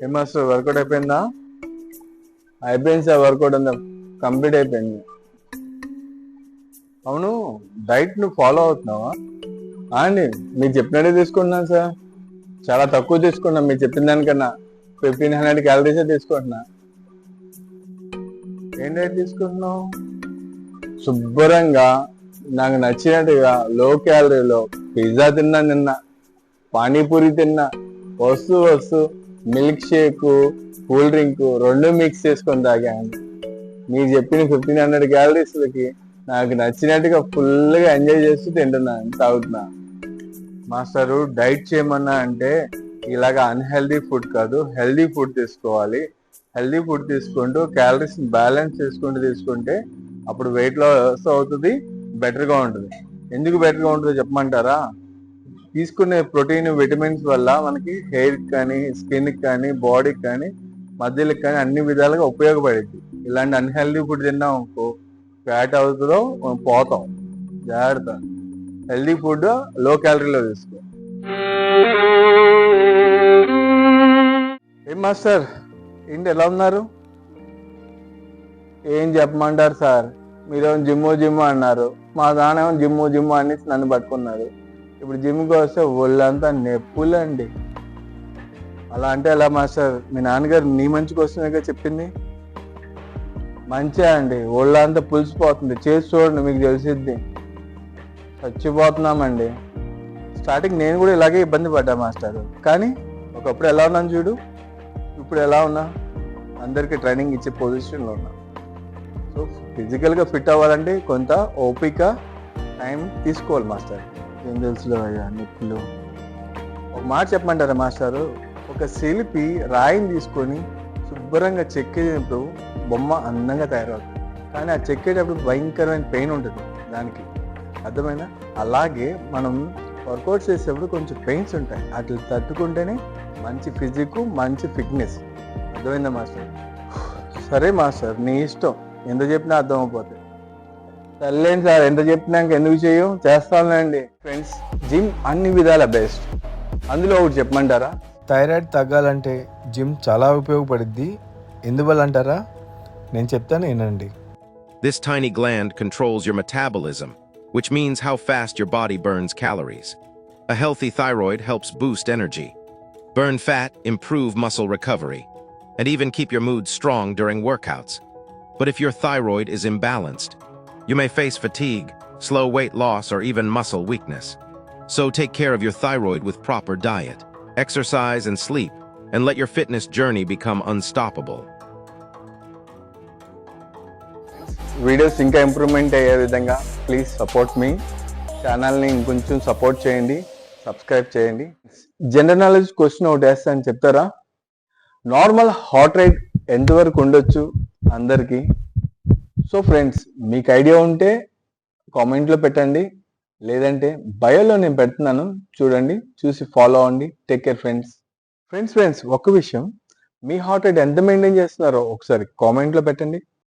ఏం master work out అయిపోయిందా? అయిపోయింది సార్, వర్కౌట్ అంతా కంప్లీట్ అయిపోయింది. అవును, డైట్ నువ్వు ఫాలో అవుతున్నావా? అండి, మీరు చెప్పినట్టే తీసుకుంటున్నాను సార్. చాలా తక్కువ తీసుకున్నా, మీరు చెప్పిన దానికన్నా 1500 క్యాలరీసే తీసుకుంటున్నా. ఏం డైట్ తీసుకుంటున్నావు? శుభ్రంగా నాకు నచ్చినట్టుగా లో క్యాలరీలో పిజ్జా తిన్నా, నిన్న పానీపూరి తిన్నా, వస్తూ మిల్క్ షేక్, కూల్ డ్రింక్ రెండు మిక్స్ చేసుకొని తాగాను. మీరు చెప్పిన 1500 క్యాలరీస్లకి నాకు నచ్చినట్టుగా ఫుల్గా ఎంజాయ్ చేస్తూ తింటున్నాను, తాగుతున్నా. మాస్టరు డైట్ చేయమన్నా అంటే ఇలాగ అన్హెల్దీ ఫుడ్ కాదు, హెల్దీ ఫుడ్ తీసుకోవాలి. హెల్దీ ఫుడ్ తీసుకుంటూ క్యాలరీస్ బ్యాలెన్స్ చేసుకుంటూ తీసుకుంటే అప్పుడు వెయిట్ లాస్ అవుతుంది, బెటర్గా ఉంటుంది. ఎందుకు బెటర్గా ఉంటుందో చెప్పమంటారా? తీసుకునే ప్రోటీన్, విటమిన్స్ వల్ల మనకి హెయిర్కి కానీ, స్కిన్కి కానీ, బాడీకి కానీ, మధ్యలోకి కానీ అన్ని విధాలుగా ఉపయోగపడుద్ది. ఇలాంటి అన్హెల్దీ ఫుడ్ తిన్నాం అనుకో ఫ్యాట్ అవుతుందో పోతాం. జాగ్రత్త. హెల్దీ ఫుడ్ లో క్యాలరీలో తీసుకో. ఏం మాస్టర్, ఏంటి ఎలా ఉన్నారు? ఏం చెప్పమంటారు సార్, మీరేమో జిమ్ అన్నారు, మా నాన్నేమో జిమ్ అని నన్ను పట్టుకున్నారు. ఇప్పుడు జిమ్కి వస్తే ఒళ్ళంతా నొప్పులండి. అలా అంటే ఎలా మాస్టర్? మీ నాన్నగారు నీ మంచి కోసమేగా చెప్పింది. మంచిగా అండి, ఒళ్ళంతా పులిసిపోతుంది, చేసి చూడండి మీకు తెలిసిద్ది. చచ్చిపోతున్నామండి. స్టార్టింగ్ నేను కూడా ఇలాగే ఇబ్బంది పడ్డా మాస్టర్, కానీ ఒకప్పుడు ఎలా ఉన్నాను చూడు, ఇప్పుడు ఎలా ఉన్నా, అందరికీ ట్రైనింగ్ ఇచ్చే పొజిషన్లో ఉన్నా. సో ఫిజికల్గా ఫిట్ అవ్వాలంటే కొంత ఓపిక, టైం తీసుకోవాలి మాస్టర్. ఏం తెలుసులో అయ్యా నొప్పులు. ఒక మాట చెప్పమంటారా మాస్టారు? ఒక శిల్పి రాయిని తీసుకొని శుభ్రంగా చెక్కేటప్పుడు బొమ్మ అందంగా తయారవుతుంది, కానీ ఆ చెక్కేటప్పుడు భయంకరమైన పెయిన్ ఉంటుంది దానికి, అర్థమైనా? అలాగే మనం వర్కౌట్ చేసేటప్పుడు కొంచెం పెయిన్స్ ఉంటాయి, అట్లా తట్టుకుంటేనే మంచి ఫిజిక్, మంచి ఫిట్నెస్. అర్థమైందా మాస్టర్? సరే మాస్టర్, నీ ఇష్టం, ఎంత చెప్పినా అర్థం అయిపోతుంది. సర్లేండి సార్, ఎంత చెప్పినాక ఎందుకు చేయం, చేస్తానులేండి. ఫ్రెండ్స్, జిమ్ అన్ని విధాల బెస్ట్. అందులో ఒకటి చెప్పమంటారా? థైరాయిడ్ తగ్గాలంటే జిమ్ చాలా ఉపయోగపడుద్ది. ఎందువల్ల అంటారా? నేను చెప్తాను, వినండి. This tiny gland controls your metabolism, which means how fast your body burns calories. A healthy thyroid helps boost energy, burn fat, improve muscle recovery, and even keep your mood strong during workouts. But if your thyroid is imbalanced, you may face fatigue, slow weight loss, or even muscle weakness. So take care of your thyroid with proper diet, exercise, and sleep, and let your fitness journey become unstoppable. Videos ఇంకా improvement అయ్యే విధంగా please support మీ. ఛానల్ని ఇంకొంచెం support చేయండి, subscribe చేయండి. General knowledge question ఒకటి వేస్తాను, చెప్తారా? నార్మల్ హార్ట్ రేట్ ఎంతవరకు ఉండొచ్చు అందరికీ? సో ఫ్రెండ్స్, మీకు ఐడియా ఉంటే కామెంట్లో పెట్టండి, లేదంటే బయోలో నేను పెడుతున్నాను, చూడండి, చూసి ఫాలో అవ్వండి. Take care friends. ఫ్రెండ్స్, ఒక్క విషయం, మీ హార్ట్ రేట్ ఎంత మెయింటైన్ చేస్తున్నారో ఒకసారి కామెంట్లో పెట్టండి.